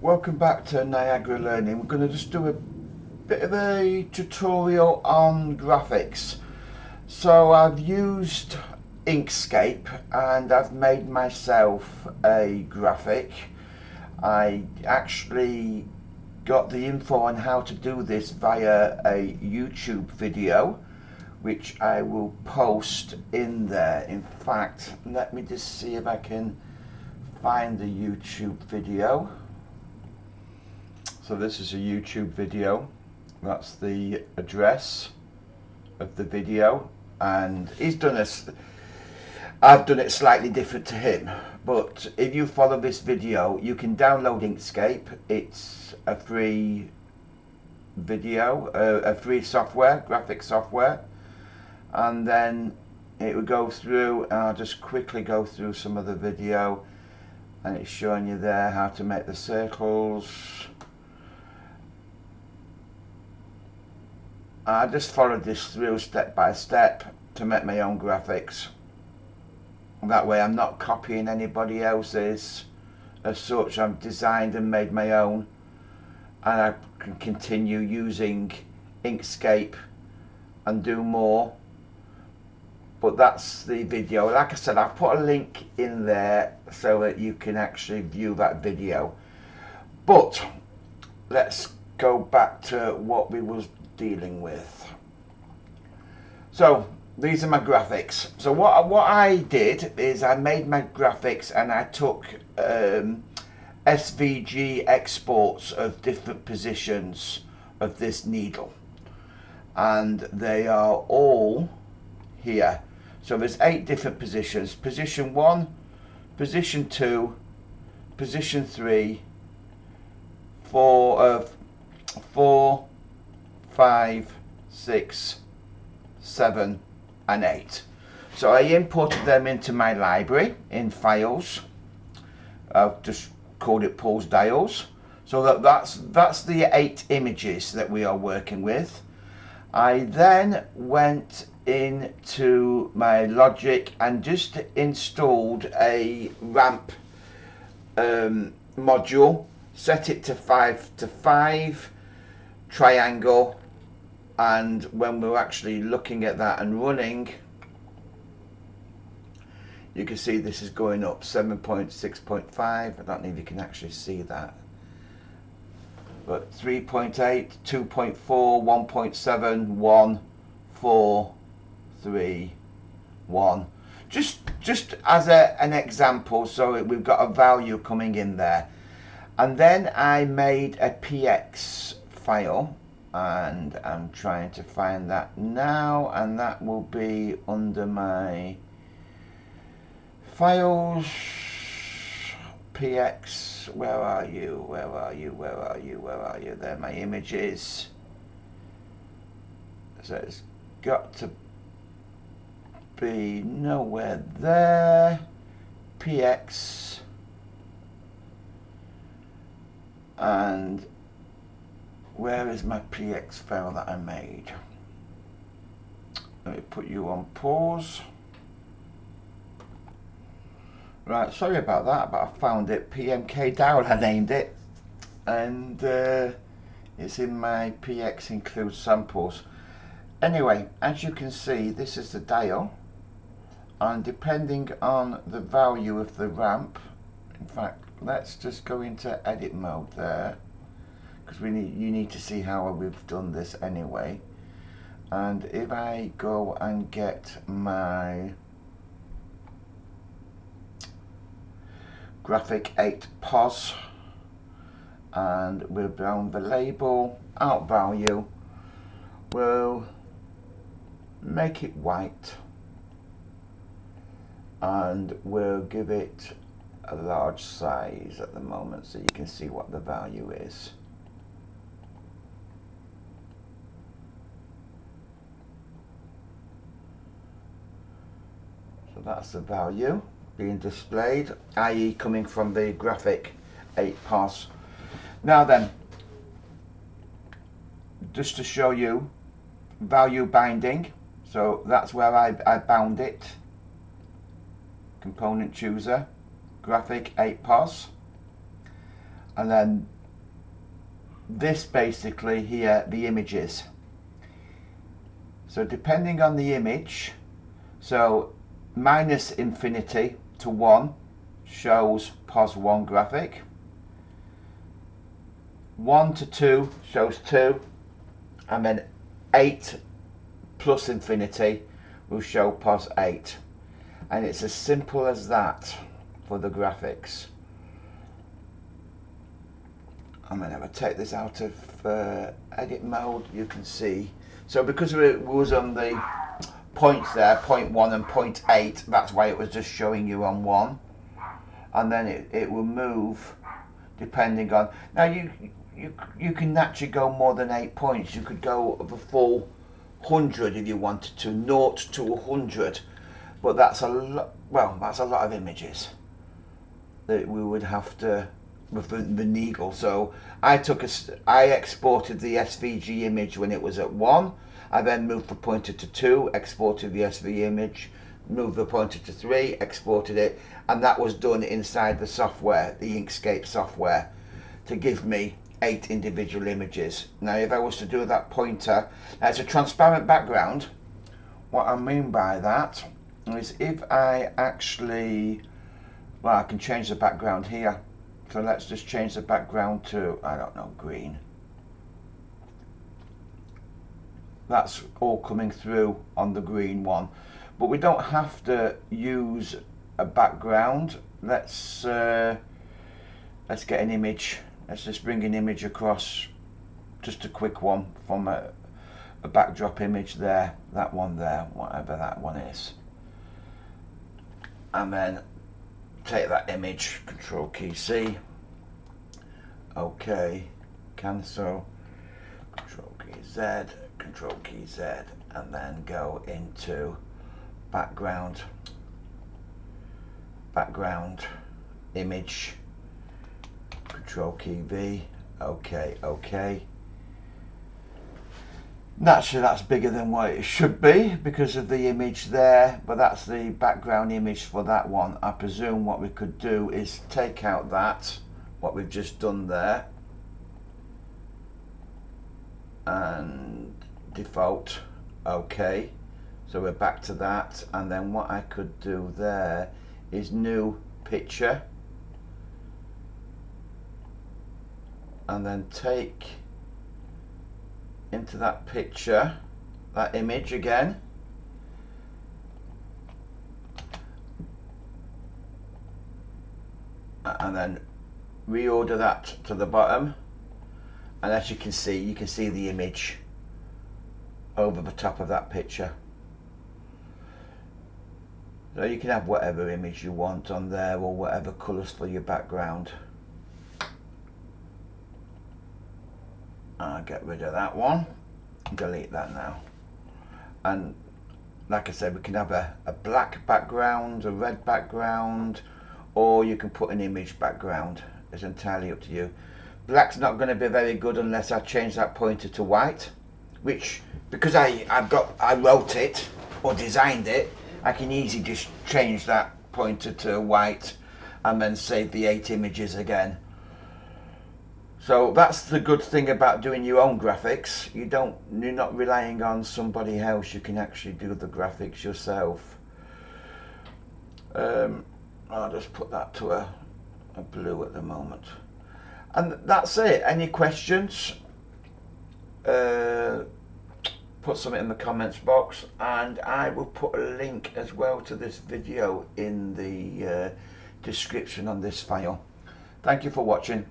Welcome back to Niagara Learning. We're going to just do a bit of a tutorial on graphics. So I've used Inkscape and I've made myself a graphic. I actually got the info on how to do this via a YouTube video, which I will post in there. In fact, let me just see if I can find the YouTube video. So this is a YouTube video. That's the address of the video, and he's done this. I've done it slightly different to him, but if you follow this video, you can download Inkscape. It's a free video, a free software, graphic software, and then it will go through. And I'll just quickly go through some of the video, and it's showing you there how to make the circles. I just followed this through step by step to make my own graphics. That way I'm not copying anybody else's. As such, I've designed and made my own, and I can continue using Inkscape and do more. But that's the video. Like I said, I've put a link in there so that you can actually view that video. But let's go back to what we was dealing with. So these are my graphics. So what I did is I made my graphics and I took SVG exports of different positions of this needle, and they are all here. So there's 8 different positions: position 1, position 2, position 3, 4, 5, 6, 7 and 8. So I imported them into my library in files. I've just called it pulse dials. So that's the 8 images that we are working with. I then went into my Logic and just installed a ramp module, set it to 5 to 5 triangle, and when we're actually looking at that and running, you can see this is going up 7.6.5. I don't know if you can actually see that, but 3.8, 2.4, 1.7, 1, 4, 3, 1. Just as an example, so we've got a value coming in there. And then I made a PX file, and I'm trying to find that now, and that will be under my files. PX, where are you? Where are you? Where are you? Where are you? There, my images. So it's got to be nowhere there. PX, and where is my PX file that I made? Let me put you on pause. Right, sorry about that, but I found it. PMK dial, I named it, and it's in my PX include samples. Anyway, as you can see, this is the dial, and depending on the value of the ramp, in fact, let's just go into edit mode there, because you need to see how we've done this anyway. And if I go and get my graphic 8 pos, and we'll down the label, out value, we'll make it white, and we'll give it a large size at the moment so you can see what the value is. So that's the value being displayed, i.e. coming from the graphic 8 pos. Now then, just to show you value binding, so that's where I bound it. Component chooser, graphic 8 pos. and then this basically here, the images. So depending on the image, so minus infinity to 1 shows pos 1 graphic, 1 to 2 shows 2, and then 8 plus infinity will show pos 8. And it's as simple as that for the graphics. I'm going to take this out of edit mode. You can see, so because it was on the points there, 0.1 and 0.8, that's why it was just showing you on 1, and then it will move depending on, now you can naturally go more than 8 points. You could go of a full 100 if you wanted to, 0 to 100, but that's a lot, well, that's a lot of images that we would have to with the needle. So I exported the SVG image when it was at 1. I then moved the pointer to 2, exported the SV image, moved the pointer to 3, exported it, and that was done inside the software, the Inkscape software, to give me 8 individual images. Now if I was to do that pointer, now it's a transparent background. What I mean by that is if I actually, well, I can change the background here. So let's just change the background to, I don't know, green. That's all coming through on the green one. But we don't have to use a background. Let's get an image. Let's just bring an image across, just a quick one from a backdrop image there, that one there, whatever that one is. And then take that image, Control key C, OK, cancel, Control key Z, Control key Z, and then go into background, image, Control key V, OK, OK. Naturally that's bigger than what it should be because of the image there, but that's the background image for that one. I presume what we could do is take out that, what we've just done there, and default, OK. So we're back to that, and then what I could do there is new picture, and then take into that picture, that image again, and then reorder that to the bottom, and as you can see the image over the top of that picture. So you can have whatever image you want on there or whatever colours for your background. I'll get rid of that one, delete that now, and like I said, we can have a black background, a red background, or you can put an image background. It's entirely up to you. Black's not going to be very good unless I change that pointer to white, which, because I wrote it or designed it, I can easily just change that pointer to white and then save the 8 images again. So that's the good thing about doing your own graphics. You're not relying on somebody else. You can actually do the graphics yourself. I'll just put that to a blue at the moment. And that's it. Any questions? Put something in the comments box, and I will put a link as well to this video in the description on this file. Thank you for watching.